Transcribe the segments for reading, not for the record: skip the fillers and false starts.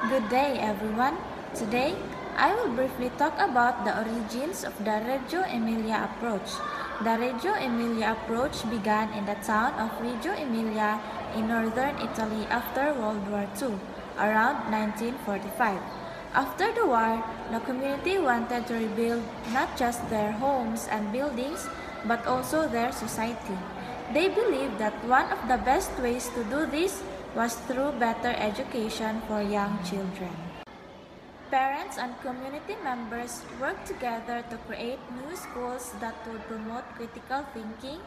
Good day, everyone. Today, I will briefly talk about the origins of the Reggio Emilia approach. The Reggio Emilia approach began in the town of Reggio Emilia in northern Italy after World War II, around 1945. After the war, the community wanted to rebuild not just their homes and buildings, but also their society. They believed that one of the best ways to do this was through better education for young children. Parents and community members worked together to create new schools that would promote critical thinking,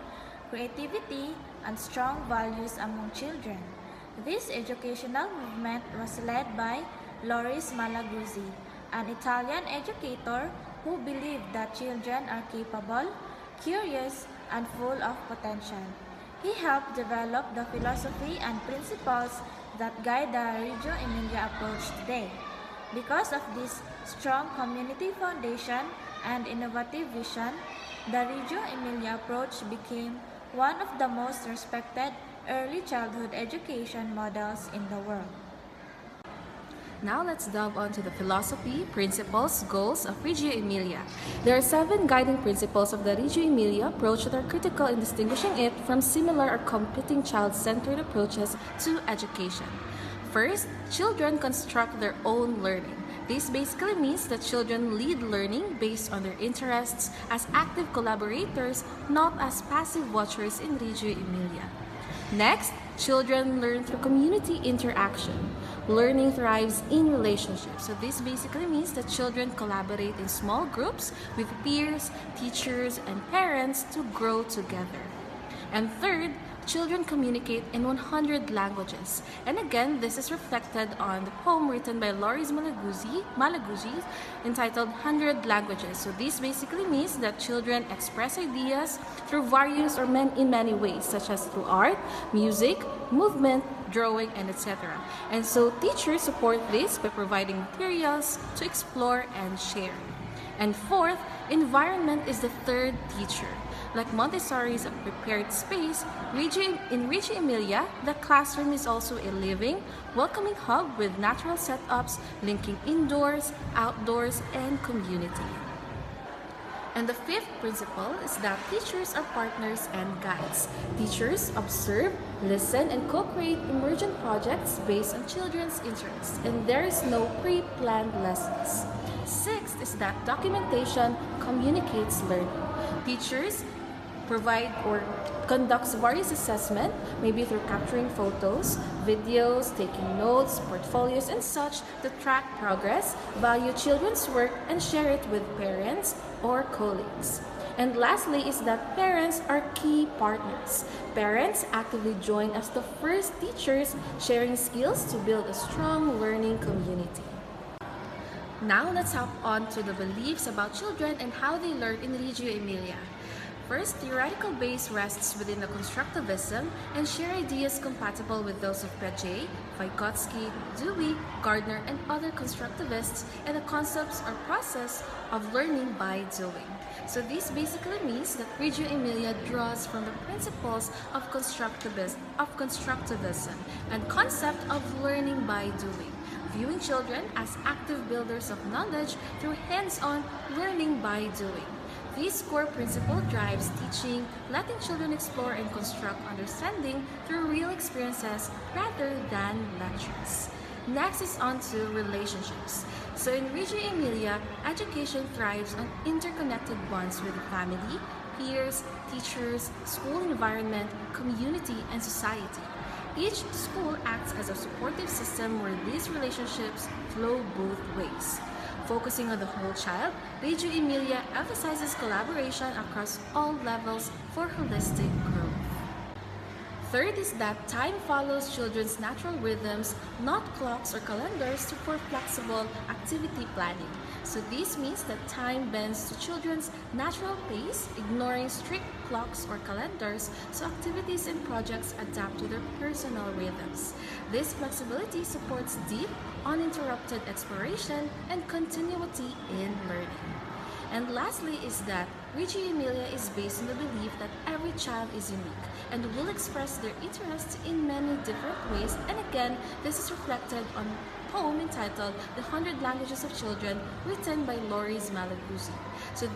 creativity, and strong values among children. This educational movement was led by Loris Malaguzzi, an Italian educator who believed that children are capable, curious, and full of potential. He helped develop the philosophy and principles that guide the Reggio Emilia approach today. Because of this strong community foundation and innovative vision, the Reggio Emilia approach became one of the most respected early childhood education models in the world. Now let's delve onto the philosophy, principles, goals of Reggio Emilia. There are 7 guiding principles of the Reggio Emilia approach that are critical in distinguishing it from similar or competing child-centered approaches to education. First, children construct their own learning. This basically means that children lead learning based on their interests as active collaborators, not as passive watchers in Reggio Emilia. Next, children learn through community interaction. Learning thrives in relationships. So this basically means that children collaborate in small groups with peers, teachers, and parents to grow together. And third, children communicate in 100 languages. And again, this is reflected on the poem written by Loris Malaguzzi entitled 100 Languages. So this basically means that children express ideas through various or in many ways, such as through art, music, movement, drawing, and etc. And so teachers support this by providing materials to explore and share. And fourth, environment is the third teacher. Like Montessori's a prepared space, in Reggio Emilia, the classroom is also a living, welcoming hub with natural setups linking indoors, outdoors, and community. And the fifth principle is that teachers are partners and guides. Teachers observe, listen, and co-create emergent projects based on children's interests, and there is no pre-planned lessons. Sixth is that documentation communicates learning. Teachers provide or conducts various assessment, maybe through capturing photos, videos, taking notes, portfolios, and such to track progress, value children's work, and share it with parents or colleagues. And lastly is that parents are key partners. Parents actively join as the first teachers, sharing skills to build a strong learning community. Now let's hop on to the beliefs about children and how they learn in Reggio Emilia. First, theoretical base rests within the constructivism and share ideas compatible with those of Piaget, Vygotsky, Dewey, Gardner, and other constructivists, and the concepts or process of learning by doing. So this basically means that Reggio Emilia draws from the principles of constructivism and concept of learning by doing, viewing children as active builders of knowledge through hands-on learning by doing. This core principle drives teaching, letting children explore and construct understanding through real experiences rather than lectures. Next is on to relationships. So in Reggio Emilia, education thrives on interconnected bonds with the family, peers, teachers, school environment, community, and society. Each school acts as a supportive system where these relationships flow both ways. Focusing on the whole child, Reggio Emilia emphasizes collaboration across all levels for holistic growth. Third is that time follows children's natural rhythms, not clocks or calendars, for flexible activity planning. So this means that time bends to children's natural pace, ignoring strict clocks or calendars, so activities and projects adapt to their personal rhythms. This flexibility supports deep, uninterrupted exploration and continuity in learning. And lastly is that Reggio Emilia is based on the belief that every child is unique and will express their interests in many different ways, and again, this is reflected on poem entitled The 100 Languages of Children, written by Loris Malaguzzi. So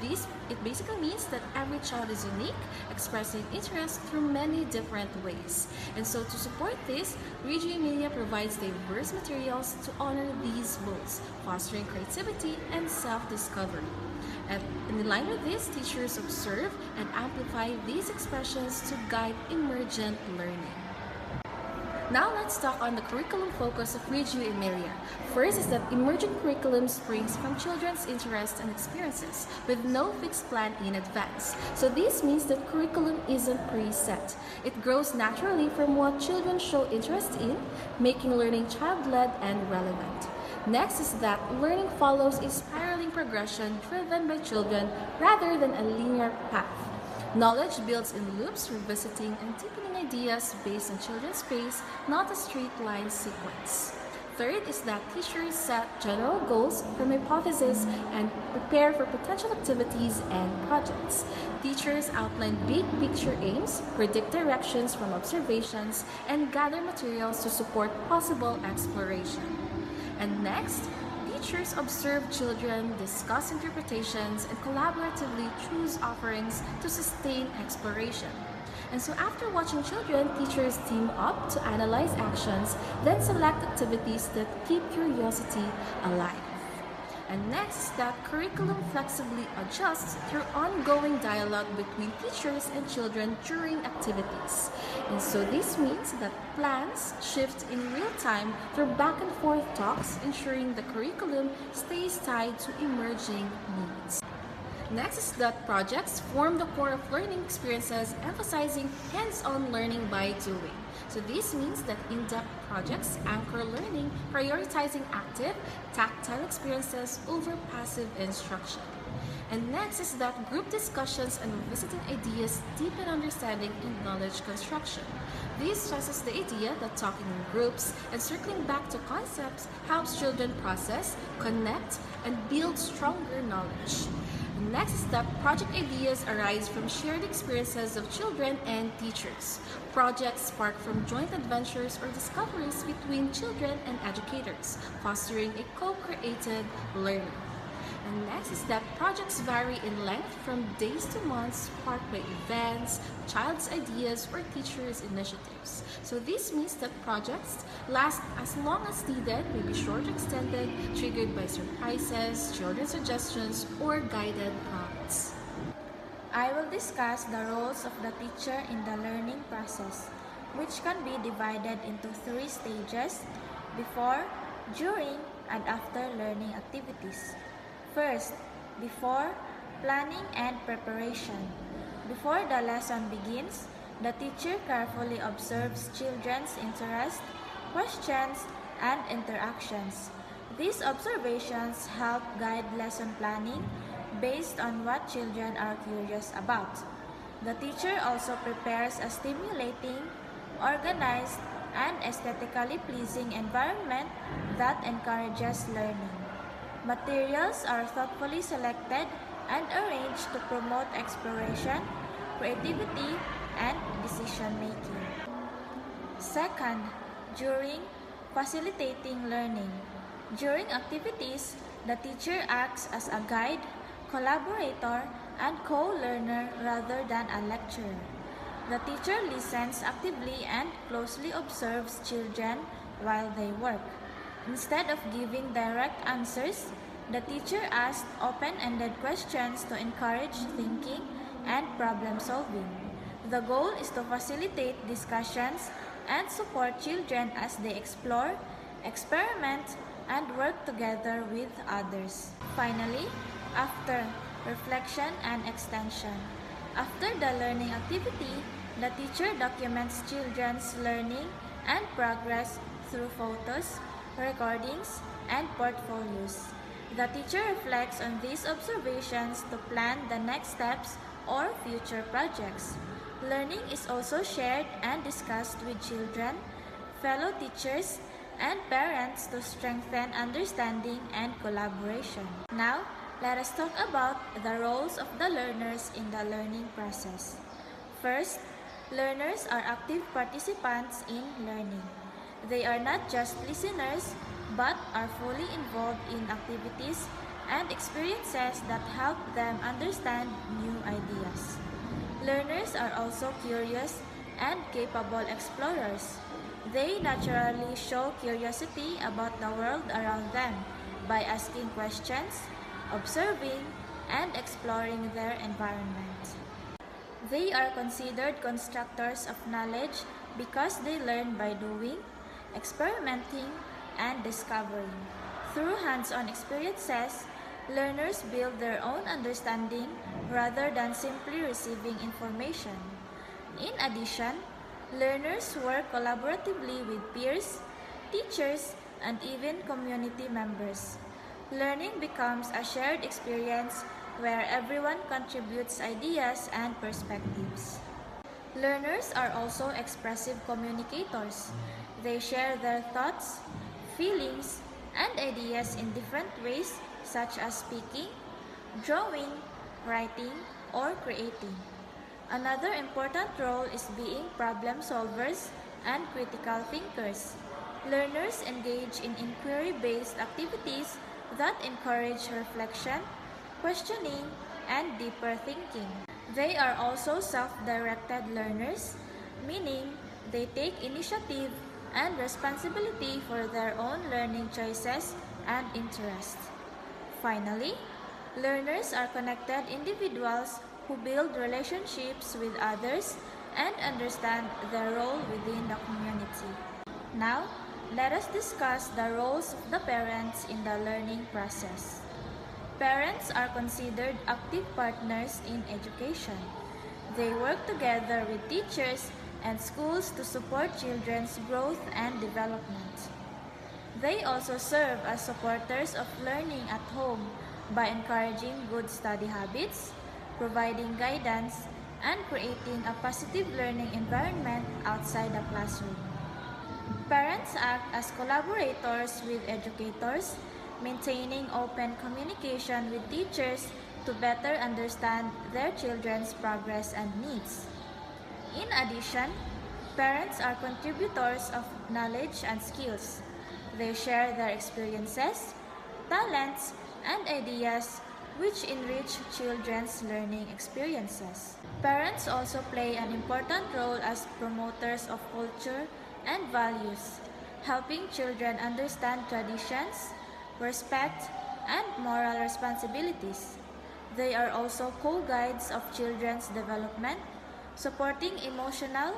it basically means that every child is unique, expressing interest through many different ways. And so to support this, Reggio Emilia provides diverse materials to honor these goals, fostering creativity and self-discovery. And in line with this, teachers observe and amplify these expressions to guide emergent learning. Now let's talk on the curriculum focus of Reggio Emilia. First is that emergent curriculum springs from children's interests and experiences with no fixed plan in advance. So this means that curriculum isn't preset. It grows naturally from what children show interest in, making learning child-led and relevant. Next is that learning follows a spiraling progression driven by children rather than a linear path. Knowledge builds in loops, revisiting and deepening ideas based on children's pace, not a straight line sequence. Third is that teachers set general goals from hypotheses and prepare for potential activities and projects. Teachers outline big picture aims, predict directions from observations, and gather materials to support possible exploration. And next, teachers observe children, discuss interpretations, and collaboratively choose offerings to sustain exploration. And so after watching children, teachers team up to analyze actions, then select activities that keep curiosity alive. And next, that curriculum flexibly adjusts through ongoing dialogue between teachers and children during activities. And so this means that plans shift in real time through back and forth talks, ensuring the curriculum stays tied to emerging needs. Next is that projects form the core of learning experiences, emphasizing hands-on learning by doing. So this means that in-depth projects anchor learning, prioritizing active, tactile experiences over passive instruction. And next is that group discussions and revisiting ideas deepen understanding and knowledge construction. This stresses the idea that talking in groups and circling back to concepts helps children process, connect, and build stronger knowledge. Next is that project ideas arise from shared experiences of children and teachers. Projects spark from joint adventures or discoveries between children and educators, fostering a co-created learning. And next is that projects vary in length from days to months, sparked by events, child's ideas, or teachers' initiatives. So this means that projects last as long as needed, maybe short or extended, triggered by surprises, children's suggestions, or guided prompts. I will discuss the roles of the teacher in the learning process, which can be divided into 3 stages: before, during, and after learning activities. First, before, planning and preparation. Before the lesson begins, the teacher carefully observes children's interests, questions, and interactions. These observations help guide lesson planning based on what children are curious about. The teacher also prepares a stimulating, organized, and aesthetically pleasing environment that encourages learning. Materials are thoughtfully selected and arranged to promote exploration, creativity, and decision-making. Second, during facilitating learning. During activities, the teacher acts as a guide, collaborator, and co-learner rather than a lecturer. The teacher listens actively and closely observes children while they work. Instead of giving direct answers, the teacher asks open-ended questions to encourage thinking and problem-solving. The goal is to facilitate discussions and support children as they explore, experiment, and work together with others. Finally, after reflection and extension. After the learning activity, the teacher documents children's learning and progress through photos, recordings, and portfolios. The teacher reflects on these observations to plan the next steps or future projects. Learning is also shared and discussed with children, fellow teachers, and parents to strengthen understanding and collaboration. Now, let us talk about the roles of the learners in the learning process. First, learners are active participants in learning. They are not just listeners, but are fully involved in activities and experiences that help them understand new ideas. Learners are also curious and capable explorers. They naturally show curiosity about the world around them by asking questions, observing, and exploring their environment. They are considered constructors of knowledge because they learn by doing, experimenting, and discovering. Through hands-on experiences, learners build their own understanding rather than simply receiving information. In addition, learners work collaboratively with peers, teachers, and even community members. Learning becomes a shared experience where everyone contributes ideas and perspectives. Learners are also expressive communicators. They share their thoughts, feelings, and ideas in different ways such as speaking, drawing, writing, or creating. Another important role is being problem solvers and critical thinkers. Learners engage in inquiry-based activities that encourage reflection, questioning, and deeper thinking. They are also self-directed learners, meaning they take initiative and responsibility for their own learning choices and interests. Finally, learners are connected individuals who build relationships with others and understand their role within the community. Now, let us discuss the roles of the parents in the learning process. Parents are considered active partners in education. They work together with teachers and schools to support children's growth and development. They also serve as supporters of learning at home by encouraging good study habits, providing guidance, and creating a positive learning environment outside the classroom. Parents act as collaborators with educators, maintaining open communication with teachers to better understand their children's progress and needs. In addition, parents are contributors of knowledge and skills. They share their experiences, talents, and ideas which enrich children's learning experiences. Parents also play an important role as promoters of culture and values, helping children understand traditions, respect, and moral responsibilities. They are also co-guides of children's development, supporting emotional,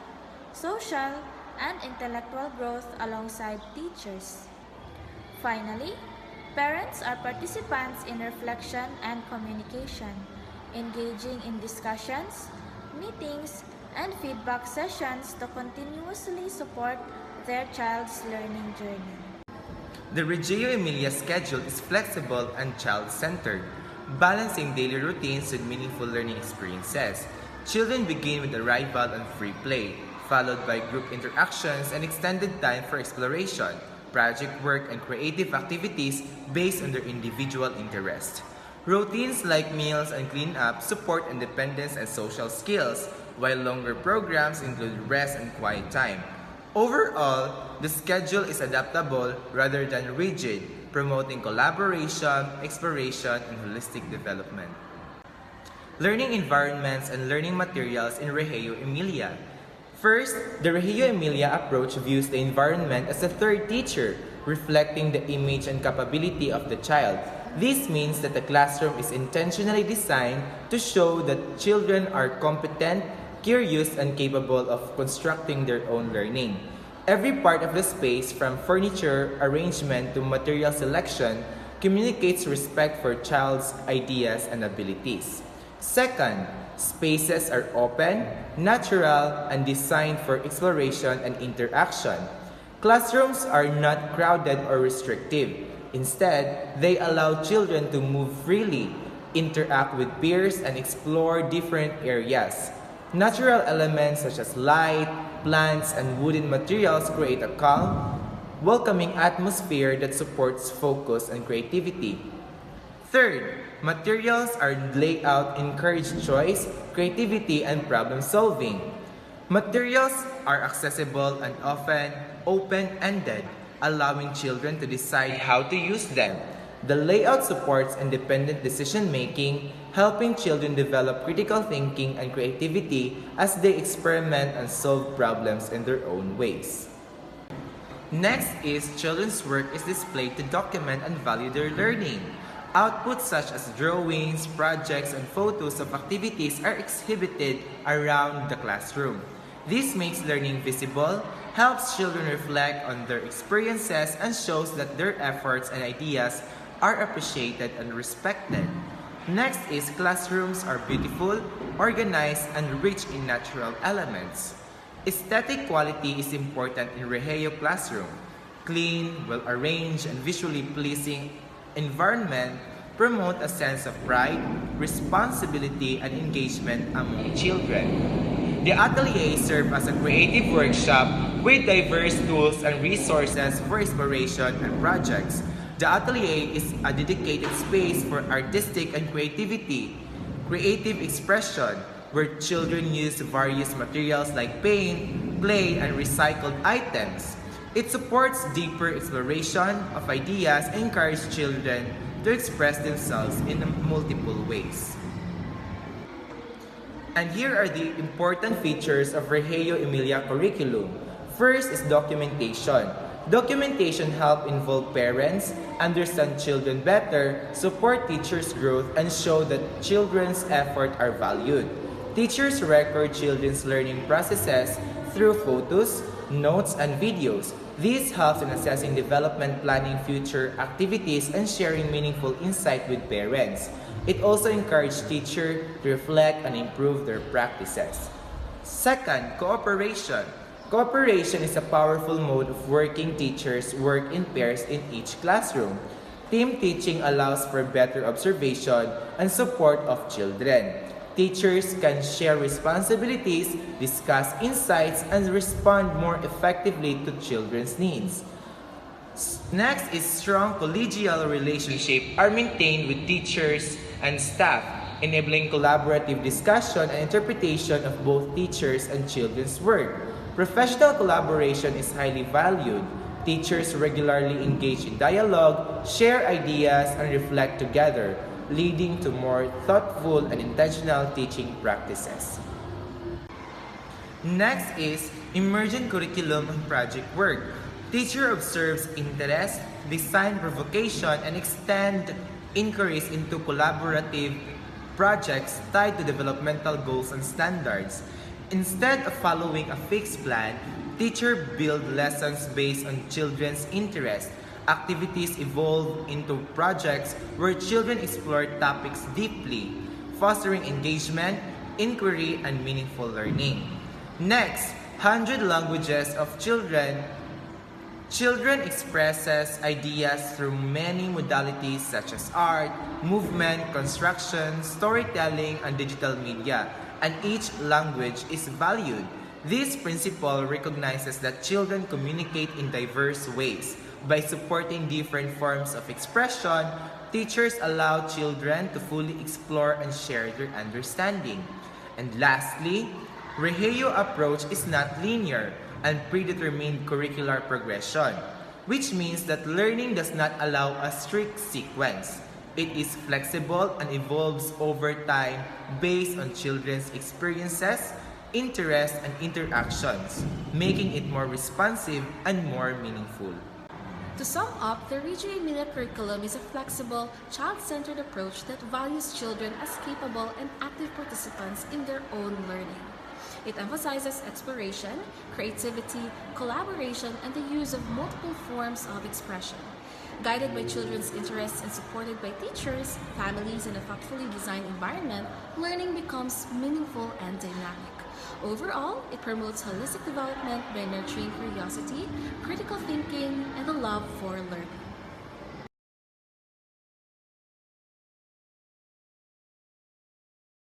social, and intellectual growth alongside teachers. Finally, parents are participants in reflection and communication, engaging in discussions, meetings, and feedback sessions to continuously support their child's learning journey. The Reggio Emilia schedule is flexible and child-centered, balancing daily routines with meaningful learning experiences. Children begin with arrival and free play, followed by group interactions and extended time for exploration, project work, and creative activities based on their individual interests. Routines like meals and cleanup support independence and social skills, while longer programs include rest and quiet time. Overall, the schedule is adaptable rather than rigid, promoting collaboration, exploration, and holistic development. Learning environments and learning materials in Reggio Emilia. First, the Reggio Emilia approach views the environment as a third teacher, reflecting the image and capability of the child. This means that the classroom is intentionally designed to show that children are competent, curious, and capable of constructing their own learning. Every part of the space, from furniture arrangement to material selection, communicates respect for child's ideas and abilities. Second, spaces are open, natural, and designed for exploration and interaction. Classrooms are not crowded or restrictive. Instead, they allow children to move freely, interact with peers, and explore different areas. Natural elements such as light, plants, and wooden materials create a calm, welcoming atmosphere that supports focus and creativity. Third, materials are layout encourage choice, creativity, and problem solving. Materials are accessible and often open-ended, allowing children to decide how to use them. The layout supports independent decision-making, helping children develop critical thinking and creativity as they experiment and solve problems in their own ways. Next is children's work is displayed to document and value their learning. Outputs such as drawings, projects, and photos of activities are exhibited around the classroom. This makes learning visible, helps children reflect on their experiences, and shows that their efforts and ideas are appreciated and respected. Next is classrooms are beautiful, organized, and rich in natural elements. Aesthetic quality is important in Reggio classroom. Clean, well-arranged, and visually pleasing environment promote a sense of pride, responsibility, and engagement among children. The atelier serves as a creative workshop with diverse tools and resources for exploration and projects. The atelier is a dedicated space for artistic and creative expression, where children use various materials like paint, clay, and recycled items. It supports deeper exploration of ideas and encourages children to express themselves in multiple ways. And here are the important features of Reggio Emilia curriculum. First is documentation. Documentation helps involve parents, understand children better, support teachers' growth, and show that children's efforts are valued. Teachers record children's learning processes through photos, notes, and videos. This helps in assessing development, planning future activities, and sharing meaningful insight with parents. It also encourages teachers to reflect and improve their practices. Second, cooperation. Cooperation is a powerful mode of working. Teachers work in pairs in each classroom. Team teaching allows for better observation and support of children. Teachers can share responsibilities, discuss insights, and respond more effectively to children's needs. Next is strong collegial relationships are maintained with teachers and staff, enabling collaborative discussion and interpretation of both teachers and children's work. Professional collaboration is highly valued. Teachers regularly engage in dialogue, share ideas, and reflect together, leading to more thoughtful and intentional teaching practices. Next is emergent curriculum and project work. Teacher observes interest, design provocation, and extend inquiries into collaborative projects tied to developmental goals and standards. Instead of following a fixed plan, teachers build lessons based on children's interests. Activities evolve into projects where children explore topics deeply, fostering engagement, inquiry, and meaningful learning. Next, 100 languages of children. Children expresses ideas through many modalities such as art, movement, construction, storytelling, and digital media, and each language is valued. This principle recognizes that children communicate in diverse ways. By supporting different forms of expression, teachers allow children to fully explore and share their understanding. And lastly, Reggio approach is not linear and predetermined curricular progression, which means that learning does not allow a strict sequence. It is flexible and evolves over time based on children's experiences, interests, and interactions, making it more responsive and more meaningful. To sum up, the Reggio Emilia curriculum is a flexible, child-centered approach that values children as capable and active participants in their own learning. It emphasizes exploration, creativity, collaboration, and the use of multiple forms of expression. Guided by children's interests and supported by teachers, families, and a thoughtfully designed environment, learning becomes meaningful and dynamic. Overall, it promotes holistic development by nurturing curiosity, critical thinking, and the love for learning.